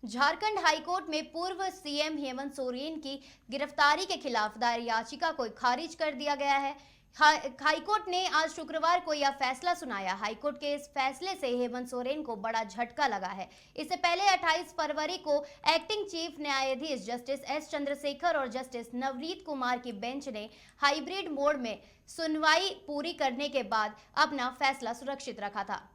Jharkhand high court में पूर्व CM Hemant Soren की गिरफ्तारी के खिलाफ दायर याचिका को खारिज कर दिया गया है। हाईकोर्ट ने आज शुक्रवार को यह फैसला सुनाया। हाईकोर्ट के इस फैसले से हेमंत सोरेन को बड़ा झटका लगा है। इससे पहले 28 फरवरी को एक्टिंग चीफ न्यायाधीश जस्टिस एस चंद्रशेखर और जस्टिस नवनीत कुमार की बेंच ने हाइब्रिड मोड में सुनवाई पूरी करने के बाद अपना फैसला सुरक्षित रखा था।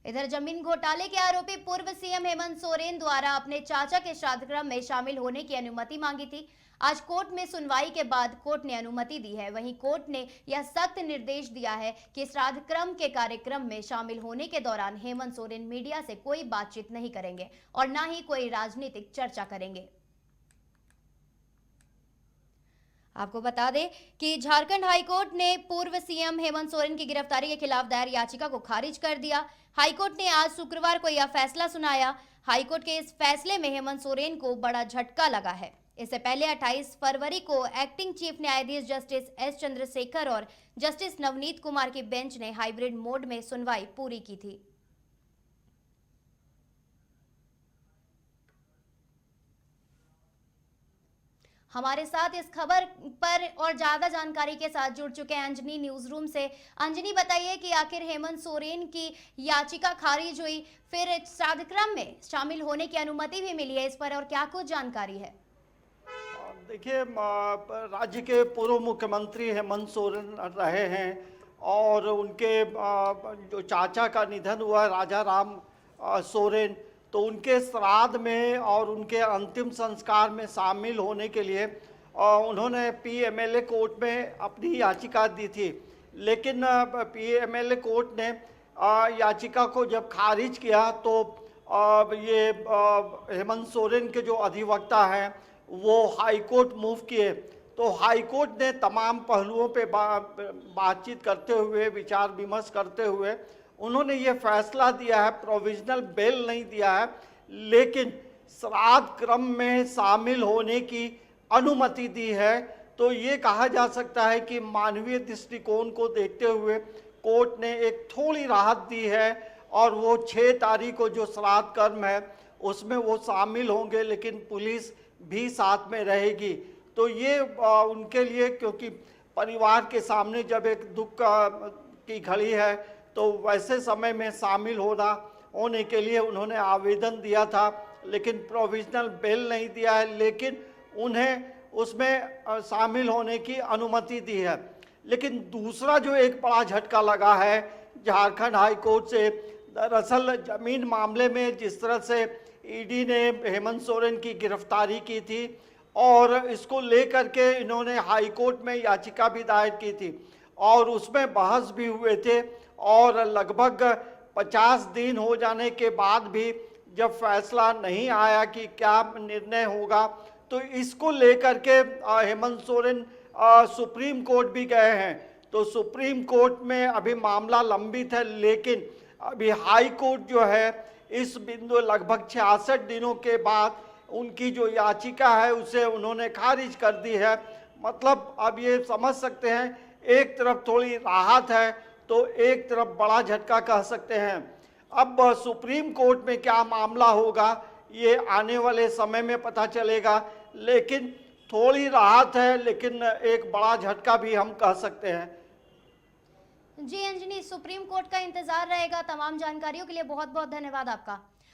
इधर जमीन घोटाले के आरोपी पूर्व सीएम हेमंत सोरेन द्वारा अपने चाचा के श्राद्धक्रम में शामिल होने की अनुमति मांगी थी। आज कोर्ट में सुनवाई के बाद कोर्ट ने अनुमति दी है। वहीं कोर्ट ने यह सख्त निर्देश दिया है कि श्राद्धक्रम के कार्यक्रम में शामिल होने के दौरान हेमंत सोरेन मीडिया से कोई बातचीत नहीं करेंगे और न ही कोई राजनीतिक चर्चा करेंगे। आपको बता दें कि झारखंड हाईकोर्ट ने पूर्व सीएम हेमंत सोरेन की गिरफ्तारी के खिलाफ दायर याचिका को खारिज कर दिया। हाईकोर्ट ने आज शुक्रवार को यह फैसला सुनाया। हाईकोर्ट के इस फैसले में हेमंत सोरेन को बड़ा झटका लगा है। इससे पहले 28 फरवरी को एक्टिंग चीफ न्यायाधीश जस्टिस एस चंद्रशेखर और जस्टिस नवनीत कुमार की बेंच ने हाइब्रिड मोड में सुनवाई पूरी की थी। हमारे साथ इस खबर पर और ज्यादा जानकारी के साथ जुड़ चुके हैं अंजनी न्यूज रूम से। अंजनी, बताइए कि आखिर हेमंत सोरेन की याचिका खारिज हुई, फिर श्राद्धक्रम में शामिल होने की अनुमति भी मिली है, इस पर और क्या कुछ जानकारी है? देखिए, राज्य के पूर्व मुख्यमंत्री हेमंत सोरेन रहे हैं और उनके जो चाचा का निधन हुआ राजा राम सोरेन, तो उनके श्राद्ध में और उनके अंतिम संस्कार में शामिल होने के लिए उन्होंने पीएमएलए कोर्ट में अपनी याचिका दी थी। लेकिन पीएमएलए कोर्ट ने याचिका को जब खारिज किया तो ये हेमंत सोरेन के जो अधिवक्ता हैं वो हाई कोर्ट मूव किए। तो हाई कोर्ट ने तमाम पहलुओं पे बातचीत करते हुए, विचार विमर्श करते हुए उन्होंने ये फैसला दिया है, प्रोविजनल बेल नहीं दिया है, लेकिन श्राद्ध क्रम में शामिल होने की अनुमति दी है। तो ये कहा जा सकता है कि मानवीय दृष्टिकोण को देखते हुए कोर्ट ने एक थोड़ी राहत दी है और वो 6 तारीख को जो श्राद्ध कर्म है उसमें वो शामिल होंगे, लेकिन पुलिस भी साथ में रहेगी। तो ये उनके लिए, क्योंकि परिवार के सामने जब एक दुख की घड़ी है तो वैसे समय में शामिल होने के लिए उन्होंने आवेदन दिया था, लेकिन प्रोविजनल बेल नहीं दिया है, लेकिन उन्हें उसमें शामिल होने की अनुमति दी है। लेकिन दूसरा जो एक बड़ा झटका लगा है झारखंड हाई कोर्ट से, दरअसल जमीन मामले में जिस तरह से ईडी ने हेमंत सोरेन की गिरफ्तारी की थी और इसको लेकर के इन्होंने हाई कोर्ट में याचिका भी दायर की थी और उसमें बहस भी हुए थे और लगभग 50 दिन हो जाने के बाद भी जब फैसला नहीं आया कि क्या निर्णय होगा, तो इसको लेकर के हेमंत सोरेन सुप्रीम कोर्ट भी गए हैं। तो सुप्रीम कोर्ट में अभी मामला लंबित है, लेकिन अभी हाई कोर्ट जो है इस बिंदु लगभग 66 दिनों के बाद उनकी जो याचिका है उसे उन्होंने खारिज कर दी है। मतलब अब ये समझ सकते हैं, एक तरफ थोड़ी राहत है तो एक तरफ बड़ा झटका कह सकते हैं। अब सुप्रीम कोर्ट में क्या मामला होगा ये आने वाले समय में पता चलेगा, लेकिन थोड़ी राहत है, लेकिन एक बड़ा झटका भी हम कह सकते हैं। जी अंजनी, सुप्रीम कोर्ट का इंतजार रहेगा। तमाम जानकारियों के लिए बहुत बहुत धन्यवाद आपका।